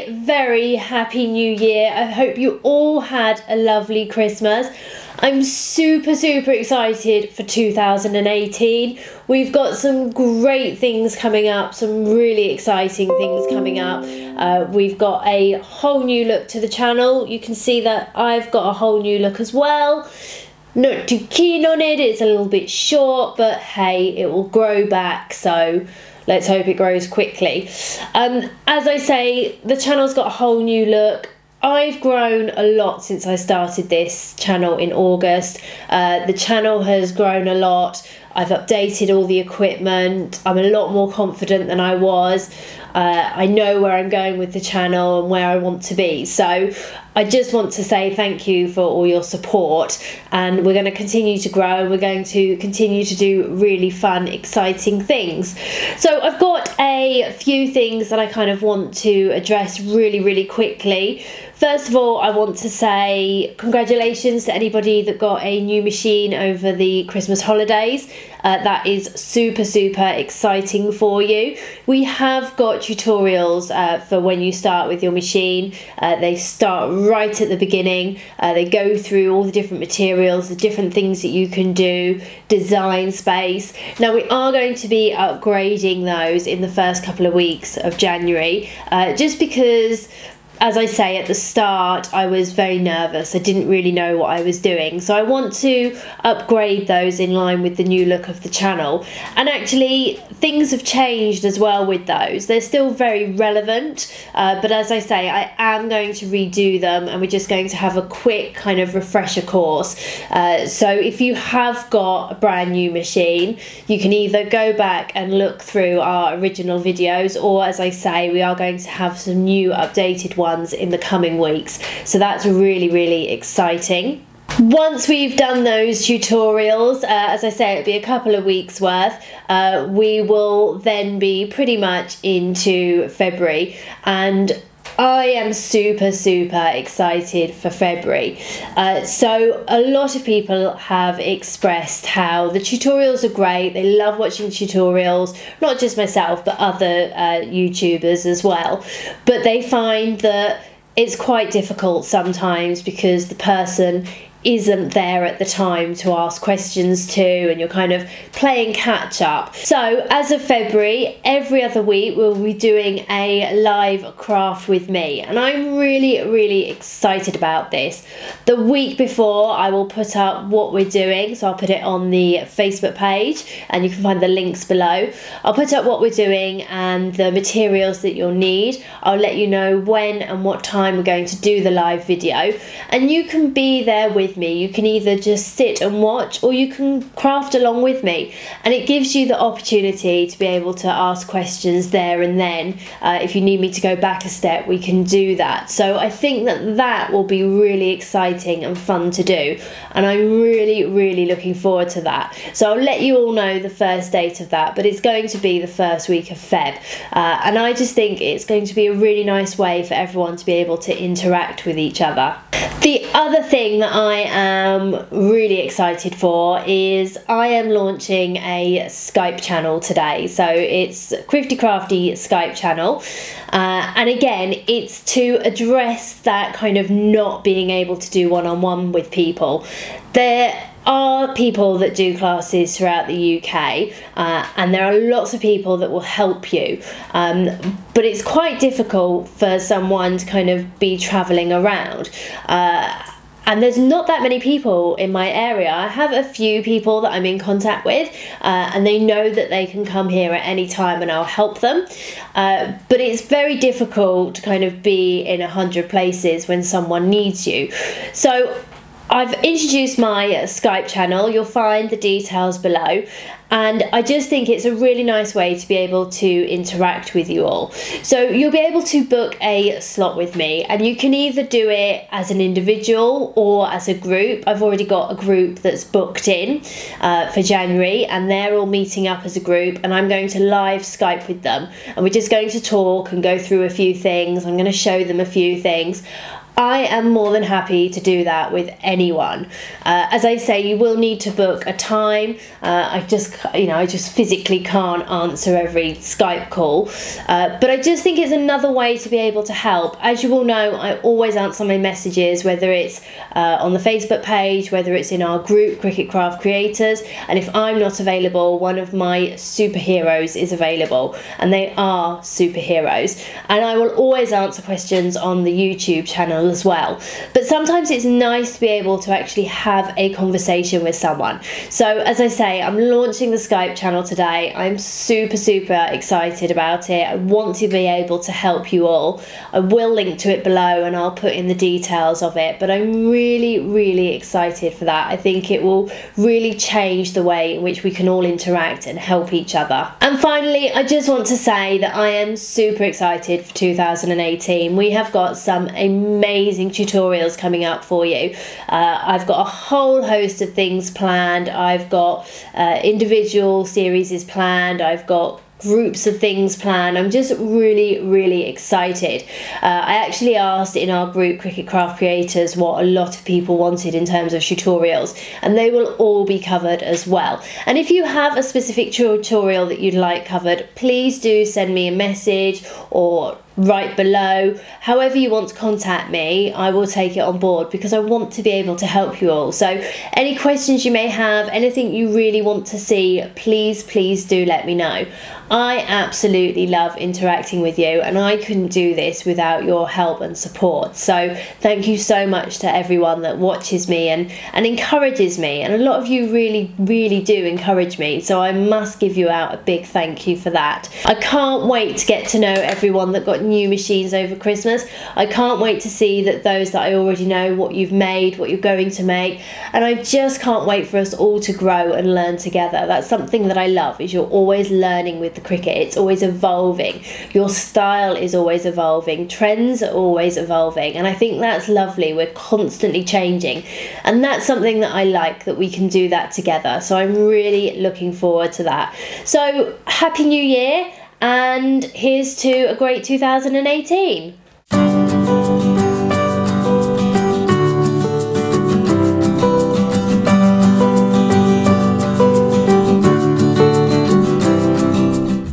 very happy new year. I hope you all had a lovely Christmas. I'm super excited for 2018. We've got some great things coming up, some really exciting things coming up. We've got a whole new look to the channel. You can see that I've got a whole new look as well. Not too keen on it, it's a little bit short, but hey, it will grow back, so let's hope it grows quickly. As I say, the channel's got a whole new look. I've grown a lot since I started this channel in August. The channel has grown a lot. I've updated all the equipment. I'm a lot more confident than I was. I know where I'm going with the channel and where I want to be. So I just want to say thank you for all your support, and we're going to continue to grow. We're going to continue to do really fun, exciting things. So I've got a few things that I kind of want to address really quickly. First of all, I want to say congratulations to anybody that got a new machine over the Christmas holidays. That is super exciting for you. We have got tutorials for when you start with your machine. They start right at the beginning. They go through all the different materials, the different things that you can do, design space. Now we are going to be upgrading those in the first couple of weeks of January, just because, as I say, at the start I was very nervous. I didn't really know what I was doing, so I want to upgrade those in line with the new look of the channel. And actually things have changed as well with those. They're still very relevant, but as I say, I am going to redo them, and we're just going to have a quick kind of refresher course. So if you have got a brand new machine, you can either go back and look through our original videos, or as I say, we are going to have some new updated ones in the coming weeks, so that's really exciting. Once we've done those tutorials, as I say, it'll be a couple of weeks worth. We will then be pretty much into February, and I am super excited for February. So a lot of people have expressed how the tutorials are great. They love watching tutorials, not just myself but other YouTubers as well, but they find that it's quite difficult sometimes because the person isn't there at the time to ask questions to, and you're kind of playing catch up. So as of February, every other week we'll be doing a live craft with me, and I'm really excited about this. The week before I will put up what we're doing, so I'll put it on the Facebook page and you can find the links below. I'll put up what we're doing and the materials that you'll need. I'll let you know when and what time we're going to do the live video, and you can be there with me. You can either just sit and watch, or you can craft along with me, and it gives you the opportunity to be able to ask questions there and then. If you need me to go back a step, we can do that. So I think that that will be really exciting and fun to do, and I'm really looking forward to that. So I'll let you all know the first date of that, but it's going to be the first week of Feb, and I just think it's going to be a really nice way for everyone to be able to interact with each other. The other thing that I am really excited for is I am launching a Skype channel today. So it's Crafty Skype channel, and again, it's to address that kind of not being able to do one-on-one with people. There are people that do classes throughout the UK, and there are lots of people that will help you, but it's quite difficult for someone to kind of be travelling around, and there's not that many people in my area. I have a few people that I'm in contact with, and they know that they can come here at any time and I'll help them, but it's very difficult to kind of be in 100 places when someone needs you. So I've introduced my Skype channel. You'll find the details below, and I just think it's a really nice way to be able to interact with you all. So you'll be able to book a slot with me, and you can either do it as an individual or as a group. I've already got a group that's booked in for January, and they're all meeting up as a group, and I'm going to live Skype with them, and we're just going to talk and go through a few things. I'm going to show them a few things. I am more than happy to do that with anyone. As I say, you will need to book a time. I just physically can't answer every Skype call, but I just think it's another way to be able to help. As you all know, I always answer my messages, whether it's on the Facebook page, whether it's in our group, Cricket Craft Creators, and if I'm not available, one of my superheroes is available, and they are superheroes, and I will always answer questions on the YouTube channel as well. But sometimes it's nice to be able to actually have a conversation with someone. So as I say, I'm launching the Skype channel today. I'm super excited about it. I want to be able to help you all. I will link to it below and I'll put in the details of it, but I'm really excited for that. I think it will really change the way in which we can all interact and help each other. And finally, I just want to say that I am super excited for 2018. We have got some amazing tutorials coming up for you. I've got a whole host of things planned. I've got individual series planned. I've got groups of things planned. I'm just really excited. I actually asked in our group Cricket Craft Creators what a lot of people wanted in terms of tutorials, and they will all be covered as well. And if you have a specific tutorial that you'd like covered, please do send me a message or right below. However you want to contact me, I will take it on board because I want to be able to help you all. So any questions you may have, anything you really want to see, please do let me know. I absolutely love interacting with you, and I couldn't do this without your help and support. So thank you so much to everyone that watches me and encourages me, and a lot of you really do encourage me, so I must give you out a big thank you for that. I can't wait to get to know everyone that got new machines over Christmas. I can't wait to see that those that I already know, what you've made, what you're going to make, and I just can't wait for us all to grow and learn together. That's something that I love, is you're always learning with the cricket. It's always evolving. Your style is always evolving. Trends are always evolving, and I think that's lovely. We're constantly changing, and that's something that I like, that we can do that together. So I'm really looking forward to that. So happy new year, and here's to a great 2018.